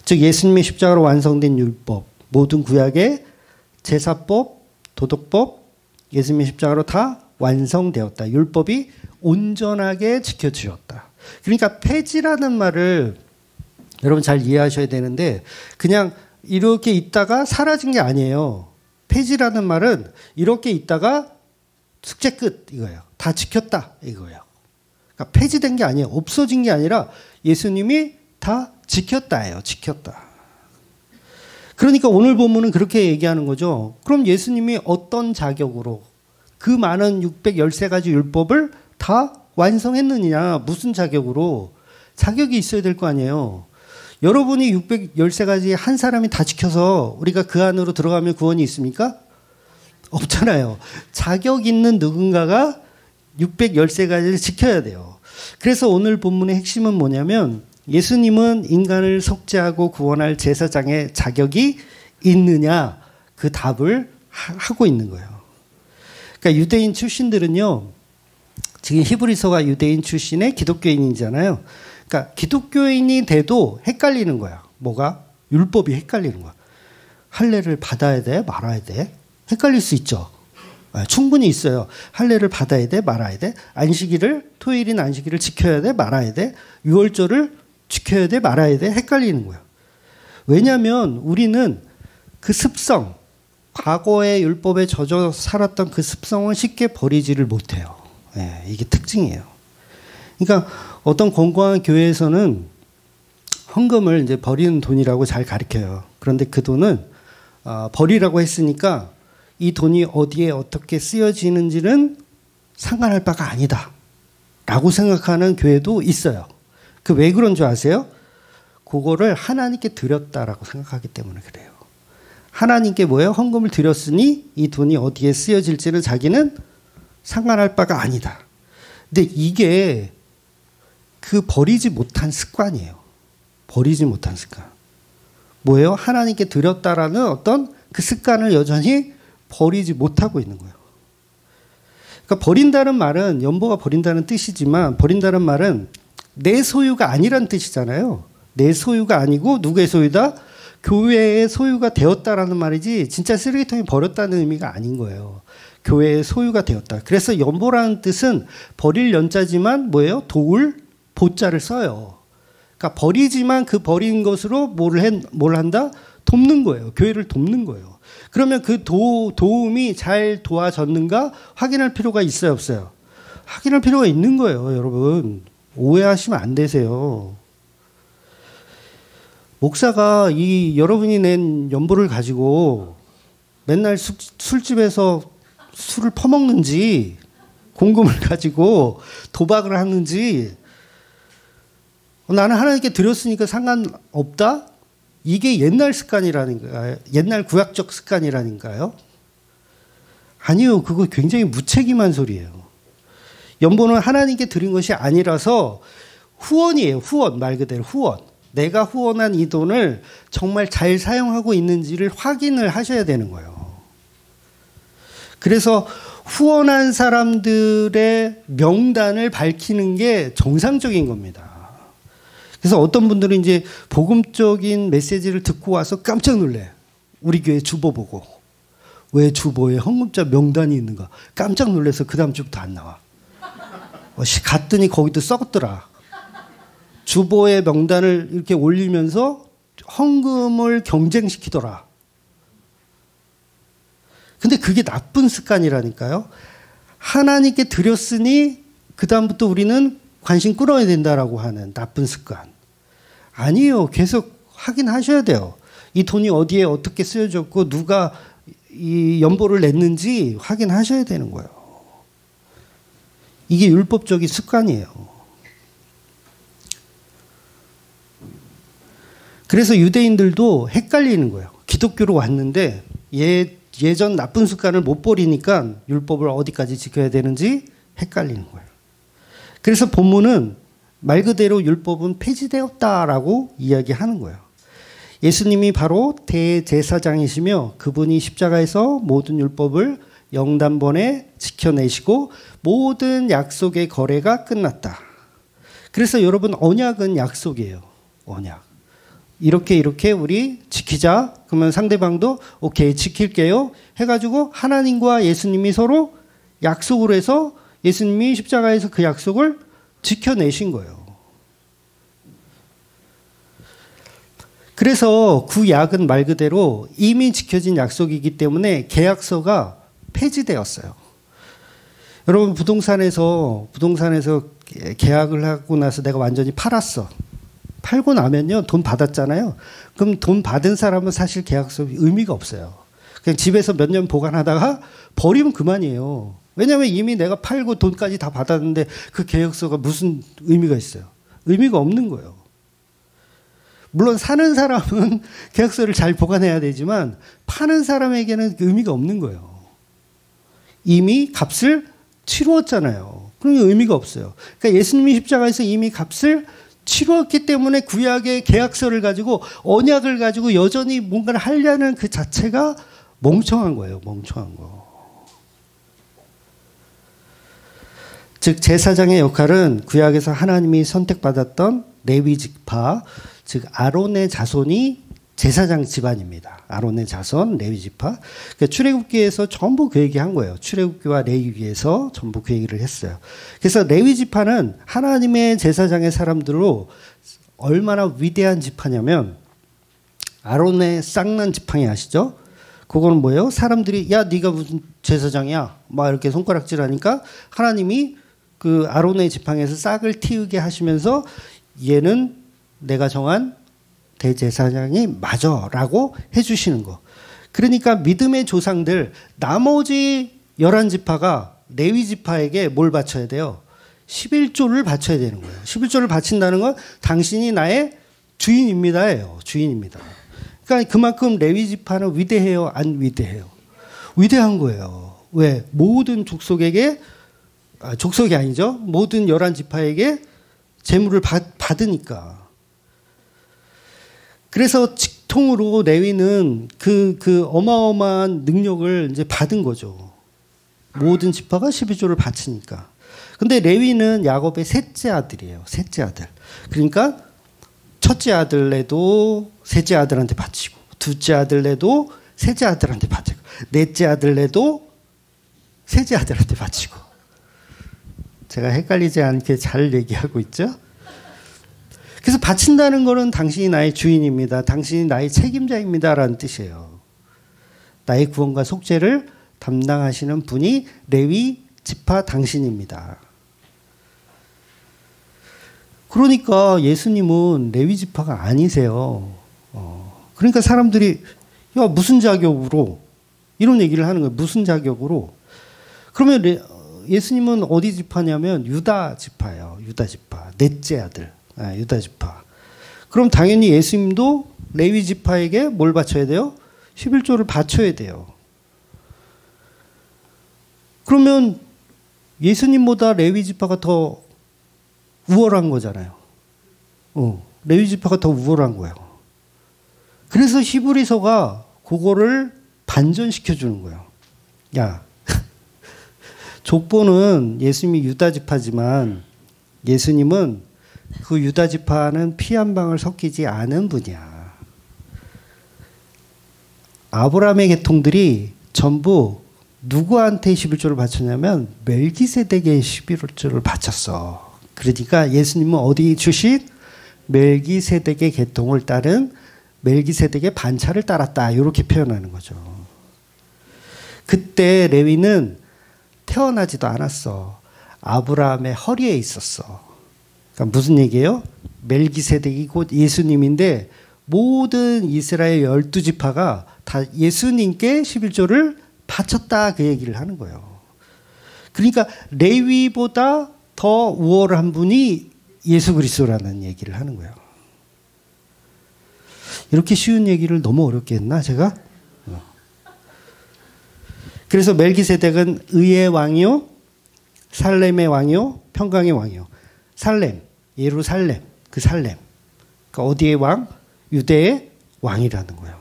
즉 예수님의 십자가로 완성된 율법, 모든 구약의 제사법, 도덕법, 예수님의 십자가로 다 완성되었다. 율법이 온전하게 지켜지었다. 그러니까 폐지라는 말을 여러분 잘 이해하셔야 되는데 그냥 이렇게 있다가 사라진 게 아니에요. 폐지라는 말은 이렇게 있다가 숙제 끝 이거예요. 다 지켰다 이거예요. 그러니까 폐지된 게 아니에요. 없어진 게 아니라 예수님이 다 지켰다예요. 지켰다. 그러니까 오늘 본문은 그렇게 얘기하는 거죠. 그럼 예수님이 어떤 자격으로 그 많은 613가지 율법을 다 완성했느냐. 무슨 자격으로. 자격이 있어야 될 거 아니에요. 여러분이 613가지 한 사람이 다 지켜서 우리가 그 안으로 들어가면 구원이 있습니까? 없잖아요. 자격 있는 누군가가 613가지를 지켜야 돼요. 그래서 오늘 본문의 핵심은 뭐냐면 예수님은 인간을 속죄하고 구원할 제사장의 자격이 있느냐 그 답을 하고 있는 거예요. 그러니까 유대인 출신들은요. 지금 히브리서가 유대인 출신의 기독교인이잖아요. 그러니까 기독교인이 돼도 헷갈리는 거야. 뭐가? 율법이 헷갈리는 거야. 할례를 받아야 돼? 말아야 돼? 헷갈릴 수 있죠. 충분히 있어요. 할례를 받아야 돼? 말아야 돼? 토요일인 안식일을 지켜야 돼? 말아야 돼? 유월절을 지켜야 돼? 말아야 돼? 헷갈리는 거야. 왜냐하면 우리는 그 습성, 과거의 율법에 젖어 살았던 그 습성을 쉽게 버리지를 못해요. 이게 특징이에요. 그러니까 어떤 건강한 교회에서는 헌금을 이제 버리는 돈이라고 잘 가르쳐요. 그런데 그 돈은 버리라고 했으니까 이 돈이 어디에 어떻게 쓰여지는지는 상관할 바가 아니다 라고 생각하는 교회도 있어요. 그 왜 그런 줄 아세요? 그거를 하나님께 드렸다라고 생각하기 때문에 그래요. 하나님께 뭐예요? 헌금을 드렸으니 이 돈이 어디에 쓰여질지는 자기는 상관할 바가 아니다. 근데 이게 그 버리지 못한 습관이에요. 버리지 못한 습관. 뭐예요? 하나님께 드렸다라는 어떤 그 습관을 여전히 버리지 못하고 있는 거예요. 그러니까 버린다는 말은 연보가 버린다는 뜻이지만 버린다는 말은 내 소유가 아니란 뜻이잖아요. 내 소유가 아니고 누구의 소유다? 교회의 소유가 되었다라는 말이지 진짜 쓰레기통에 버렸다는 의미가 아닌 거예요. 교회의 소유가 되었다. 그래서 연보라는 뜻은 버릴 연자지만 뭐예요? 도울 보자를 써요. 그러니까 버리지만 그 버린 것으로 뭘 한다? 돕는 거예요. 교회를 돕는 거예요. 그러면 그 도움이 잘 도와졌는가 확인할 필요가 있어요, 없어요? 확인할 필요가 있는 거예요, 여러분. 오해하시면 안 되세요. 목사가 이 여러분이 낸 연보를 가지고 맨날 술집에서 술을 퍼먹는지 공금을 가지고 도박을 하는지 나는 하나님께 드렸으니까 상관없다? 이게 옛날 습관이라는가요? 옛날 구약적 습관이라는가요? 아니요. 그거 굉장히 무책임한 소리예요. 연보는 하나님께 드린 것이 아니라서 후원이에요. 후원. 말 그대로 후원. 내가 후원한 이 돈을 정말 잘 사용하고 있는지를 확인을 하셔야 되는 거예요. 그래서 후원한 사람들의 명단을 밝히는 게 정상적인 겁니다. 그래서 어떤 분들은 이제 복음적인 메시지를 듣고 와서 깜짝 놀래. 우리 교회 주보 보고. 왜 주보에 헌금자 명단이 있는가. 깜짝 놀라서 그 다음 주부터 안 나와. 갔더니 거기도 썩었더라. 주보의 명단을 이렇게 올리면서 헌금을 경쟁시키더라. 근데 그게 나쁜 습관이라니까요. 하나님께 드렸으니 그 다음부터 우리는 관심 끌어야 된다라고 하는 나쁜 습관. 아니에요. 계속 확인하셔야 돼요. 이 돈이 어디에 어떻게 쓰여졌고 누가 이 연보를 냈는지 확인하셔야 되는 거예요. 이게 율법적인 습관이에요. 그래서 유대인들도 헷갈리는 거예요. 기독교로 왔는데 예전 나쁜 습관을 못 버리니까 율법을 어디까지 지켜야 되는지 헷갈리는 거예요. 그래서 본문은 말 그대로 율법은 폐지되었다라고 이야기하는 거예요. 예수님이 바로 대제사장이시며 그분이 십자가에서 모든 율법을 영단번에 지켜내시고 모든 약속의 거래가 끝났다. 그래서 여러분 언약은 약속이에요. 언약. 이렇게 우리 지키자. 그러면 상대방도 오케이 지킬게요. 해가지고 하나님과 예수님이 서로 약속을 해서 예수님이 십자가에서 그 약속을 지켜내신 거예요. 그래서 구약은 말 그대로 이미 지켜진 약속이기 때문에 계약서가 폐지되었어요. 여러분 부동산에서 계약을 하고 나서 내가 완전히 팔았어. 팔고 나면요 돈 받았잖아요. 그럼 돈 받은 사람은 사실 계약서 의미가 없어요. 그냥 집에서 몇 년 보관하다가 버리면 그만이에요. 왜냐하면 이미 내가 팔고 돈까지 다 받았는데 그 계약서가 무슨 의미가 있어요? 의미가 없는 거예요. 물론 사는 사람은 계약서를 잘 보관해야 되지만 파는 사람에게는 의미가 없는 거예요. 이미 값을 치루었잖아요. 그러면 의미가 없어요. 그러니까 예수님이 십자가에서 이미 값을 치루었기 때문에 구약의 계약서를 가지고 언약을 가지고 여전히 뭔가를 하려는 그 자체가 멍청한 거예요. 멍청한 거. 즉 제사장의 역할은 구약에서 하나님이 선택받았던 레위 지파, 즉 아론의 자손이 제사장 집안입니다. 아론의 자손 레위 지파. 그러니까 출애굽기에서 전부 그 얘기한 거예요. 출애굽기와 레위기에서 전부 그 얘기를 했어요. 그래서 레위 지파는 하나님의 제사장의 사람들로 얼마나 위대한 지파냐면 아론의 쌍난 지팡이 아시죠? 그거는 뭐예요? 사람들이 야 네가 무슨 제사장이야? 막 이렇게 손가락질하니까 하나님이 그 아론의 지팡이에서 싹을 틔우게 하시면서 얘는 내가 정한 대제사장이 맞아라고 해주시는 거. 그러니까 믿음의 조상들 나머지 11지파가 레위 지파에게 뭘 바쳐야 돼요? 11조를 바쳐야 되는 거예요. 11조를 바친다는 건 당신이 나의 주인입니다예요. 주인입니다. 그러니까 그만큼 레위 지파는 위대해요? 안 위대해요? 위대한 거예요. 왜? 모든 족속에게 족속이 아니죠. 모든 11지파에게 재물을 받으니까. 그래서 직통으로 레위는 그 어마어마한 능력을 이제 받은 거죠. 모든 지파가 12조를 바치니까. 근데 레위는 야곱의 셋째 아들이에요. 셋째 아들. 그러니까 첫째 아들 내도 셋째 아들한테 바치고, 둘째 아들 내도 셋째 아들한테 바치고, 넷째 아들 내도 셋째 아들한테 바치고. 제가 헷갈리지 않게 잘 얘기하고 있죠? 그래서 바친다는 것은 당신이 나의 주인입니다. 당신이 나의 책임자입니다. 라는 뜻이에요. 나의 구원과 속죄를 담당하시는 분이 레위 지파 당신입니다. 그러니까 예수님은 레위 지파가 아니세요. 그러니까 사람들이 야 무슨 자격으로 이런 얘기를 하는 거예요. 무슨 자격으로? 그러면 예수님은 어디 지파냐면 유다 지파예요. 유다 지파. 넷째 아들. 유다 지파. 그럼 당연히 예수님도 레위 지파에게 뭘 바쳐야 돼요? 11조를 바쳐야 돼요. 그러면 예수님보다 레위 지파가 더 우월한 거잖아요. 레위 지파가 더 우월한 거예요. 그래서 히브리서가 그거를 반전시켜 주는 거예요. 야, 족보는 예수님이 유다 지파지만 예수님은 그 유다 지파는 피 한 방울 섞이지 않은 분이야. 아브라함의 계통들이 전부 누구한테 11조를 바쳤냐면 멜기세덱의 11조를 바쳤어. 그러니까 예수님은 어디 출신? 멜기세덱의 계통을 따른 멜기세덱의 반차를 따랐다. 이렇게 표현하는 거죠. 그때 레위는 태어나지도 않았어. 아브라함의 허리에 있었어. 그러니까 무슨 얘기예요? 멜기세덱이 곧 예수님인데 모든 이스라엘 12지파가 다 예수님께 11조를 바쳤다 그 얘기를 하는 거예요. 그러니까 레위보다 더 우월한 분이 예수 그리스도라는 얘기를 하는 거예요. 이렇게 쉬운 얘기를 너무 어렵게 했나 제가? 그래서 멜기세덱은 의의 왕이요, 살렘의 왕이요, 평강의 왕이요. 살렘, 예루살렘, 그 살렘. 그러니까 어디의 왕? 유대의 왕이라는 거예요.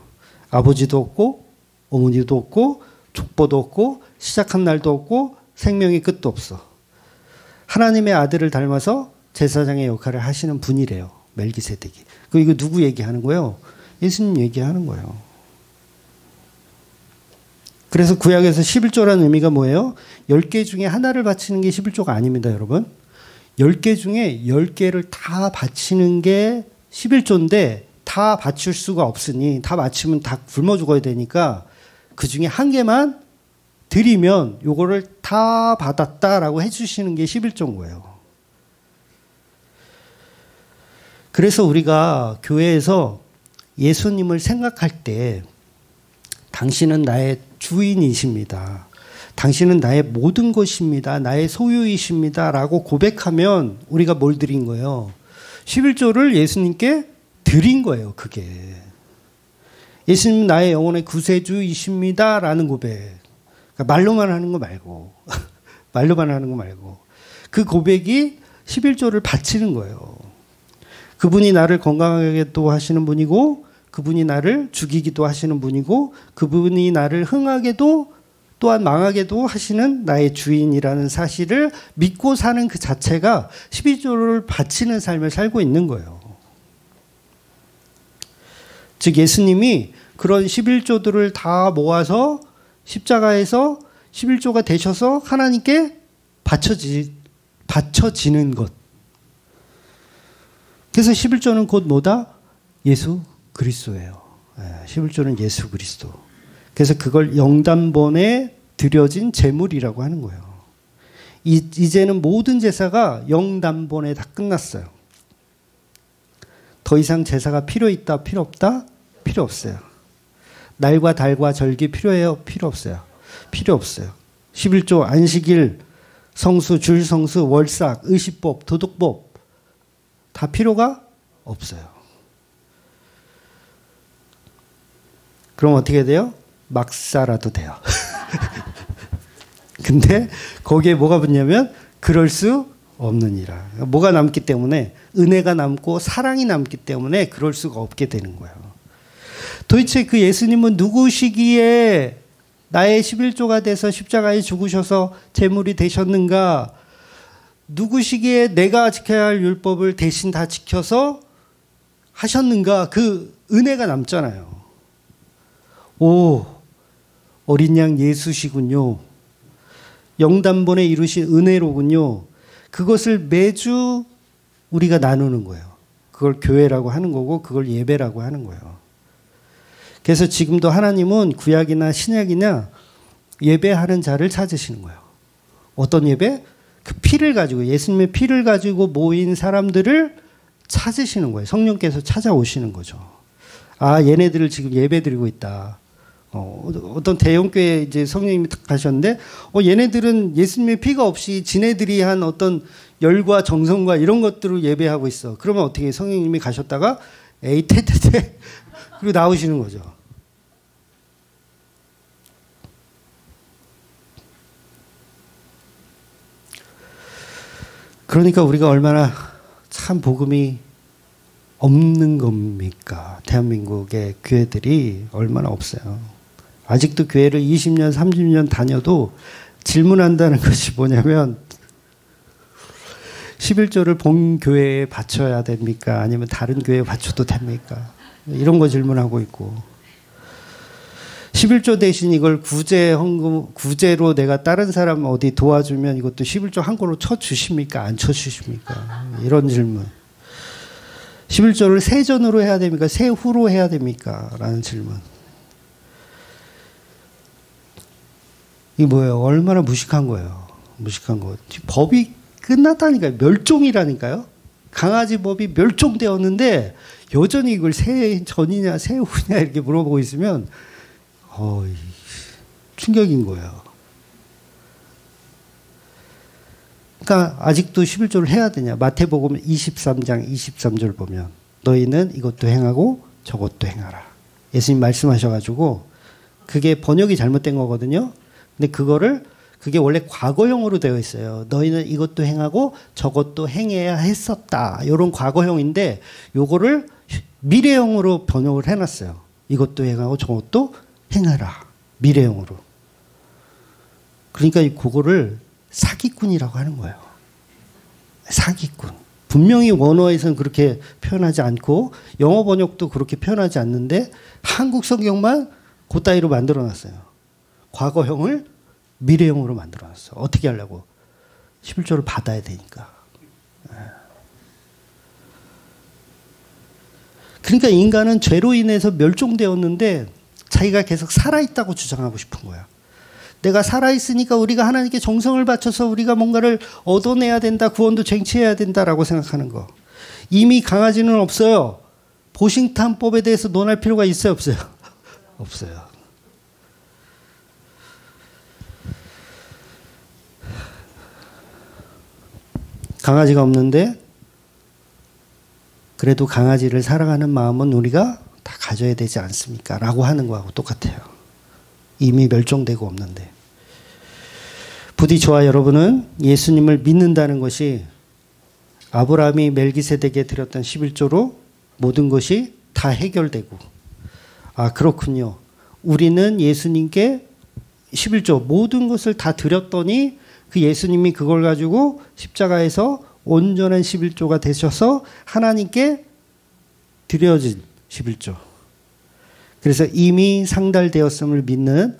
아버지도 없고 어머니도 없고 족보도 없고 시작한 날도 없고 생명의 끝도 없어. 하나님의 아들을 닮아서 제사장의 역할을 하시는 분이래요. 멜기세덱이. 이거 누구 얘기하는 거예요? 예수님 얘기하는 거예요. 그래서 구약에서 11조라는 의미가 뭐예요? 10개 중에 하나를 바치는 게 11조가 아닙니다, 여러분. 10개 중에 10개를 다 바치는 게 11조인데 다 바칠 수가 없으니 다 바치면 다 굶어 죽어야 되니까 그 중에 한 개만 드리면 요거를 다 받았다라고 해주시는 게 11조인 거예요. 그래서 우리가 교회에서 예수님을 생각할 때 당신은 나의 주인이십니다. 당신은 나의 모든 것입니다. 나의 소유이십니다. 라고 고백하면 우리가 뭘 드린 거예요? 11조를 예수님께 드린 거예요. 그게. 예수님 나의 영혼의 구세주이십니다. 라는 고백. 그러니까 말로만 하는 거 말고 말로만 하는 거 말고 그 고백이 11조를 바치는 거예요. 그분이 나를 건강하게도 하시는 분이고 그분이 나를 죽이기도 하시는 분이고 그분이 나를 흥하게도 또한 망하게도 하시는 나의 주인이라는 사실을 믿고 사는 그 자체가 11조를 바치는 삶을 살고 있는 거예요. 즉 예수님이 그런 11조들을 다 모아서 십자가에서 11조가 되셔서 하나님께 바쳐지는 것. 그래서 11조는 곧 뭐다? 예수 그리스도예요. 11조는 예수 그리스도. 그래서 그걸 영단번에 드려진 제물이라고 하는 거예요. 이제는 모든 제사가 영단번에 다 끝났어요. 더 이상 제사가 필요 있다, 필요 없다? 필요 없어요. 날과 달과 절기 필요해요? 필요 없어요. 필요 없어요. 11조, 안식일, 성수, 줄성수, 월삭, 의식법, 도덕법 다 필요가 없어요. 그럼 어떻게 돼요? 막 살아도 돼요. 근데 거기에 뭐가 붙냐면 그럴 수 없느니라. 뭐가 남기 때문에 은혜가 남고 사랑이 남기 때문에 그럴 수가 없게 되는 거예요. 도대체 그 예수님은 누구시기에 나의 11조가 돼서 십자가에 죽으셔서 제물이 되셨는가? 누구시기에 내가 지켜야 할 율법을 대신 다 지켜서 하셨는가? 그 은혜가 남잖아요. 오, 어린 양 예수시군요. 영단번에 이루신 은혜로군요. 그것을 매주 우리가 나누는 거예요. 그걸 교회라고 하는 거고 그걸 예배라고 하는 거예요. 그래서 지금도 하나님은 구약이나 신약이나 예배하는 자를 찾으시는 거예요. 어떤 예배? 그 피를 가지고 예수님의 피를 가지고 모인 사람들을 찾으시는 거예요. 성령께서 찾아오시는 거죠. 아, 얘네들을 지금 예배드리고 있다. 어떤 대형교회 이제 성령님이 딱 가셨는데, 얘네들은 예수님의 피가 없이 지네들이 한 어떤 열과 정성과 이런 것들을 예배하고 있어. 그러면 어떻게 성령님이 가셨다가, 에이, 태태태. 그리고 나오시는 거죠. 그러니까 우리가 얼마나 참 복음이 없는 겁니까? 대한민국의 교회들이 얼마나 없어요. 아직도 교회를 20년, 30년 다녀도 질문한다는 것이 뭐냐면 11조를 본 교회에 바쳐야 됩니까? 아니면 다른 교회에 바쳐도 됩니까? 이런 거 질문하고 있고 11조 대신 이걸 구제로 내가 다른 사람 어디 도와주면 이것도 11조 한 걸로 쳐주십니까? 안 쳐주십니까? 이런 질문. 11조를 세전으로 해야 됩니까? 세후로 해야 됩니까? 라는 질문. 이게 뭐예요? 얼마나 무식한 거예요. 무식한 거. 법이 끝났다니까요. 멸종이라니까요. 강아지 법이 멸종되었는데 여전히 이걸 세전이냐 세후냐 이렇게 물어보고 있으면 충격인 거예요. 그러니까 아직도 11조를 해야 되냐. 마태복음 23장 23절 보면 너희는 이것도 행하고 저것도 행하라. 예수님 말씀하셔가지고 그게 번역이 잘못된 거거든요. 근데 그게 원래 과거형으로 되어 있어요. 너희는 이것도 행하고 저것도 행해야 했었다. 이런 과거형인데 요거를 미래형으로 번역을 해놨어요. 이것도 행하고 저것도 행하라. 미래형으로. 그러니까 그거를 사기꾼이라고 하는 거예요. 사기꾼. 분명히 원어에서는 그렇게 표현하지 않고 영어 번역도 그렇게 표현하지 않는데 한국 성경만 그따위로 만들어놨어요. 과거형을 미래형으로 만들어놨어. 어떻게 하려고? 11조를 받아야 되니까. 그러니까 인간은 죄로 인해서 멸종되었는데 자기가 계속 살아있다고 주장하고 싶은 거야. 내가 살아있으니까 우리가 하나님께 정성을 바쳐서 우리가 뭔가를 얻어내야 된다. 구원도 쟁취해야 된다라고 생각하는 거. 이미 강아지는 없어요. 보신탄법에 대해서 논할 필요가 있어요? 없어요? 없어요. 강아지가 없는데 그래도 강아지를 사랑하는 마음은 우리가 다 가져야 되지 않습니까? 라고 하는 거하고 똑같아요. 이미 멸종되고 없는데. 부디 저와 여러분은 예수님을 믿는다는 것이 아브라함이 멜기세덱에 드렸던 11조로 모든 것이 다 해결되고 아 그렇군요. 우리는 예수님께 11조 모든 것을 다 드렸더니 그 예수님이 그걸 가지고 십자가에서 온전한 11조가 되셔서 하나님께 드려진 11조. 그래서 이미 상달되었음을 믿는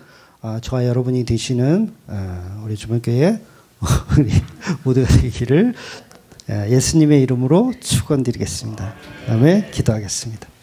저와 여러분이 되시는 우리 주변교회 우리 모두가 되기를 예수님의 이름으로 축원드리겠습니다. 다음에 기도하겠습니다.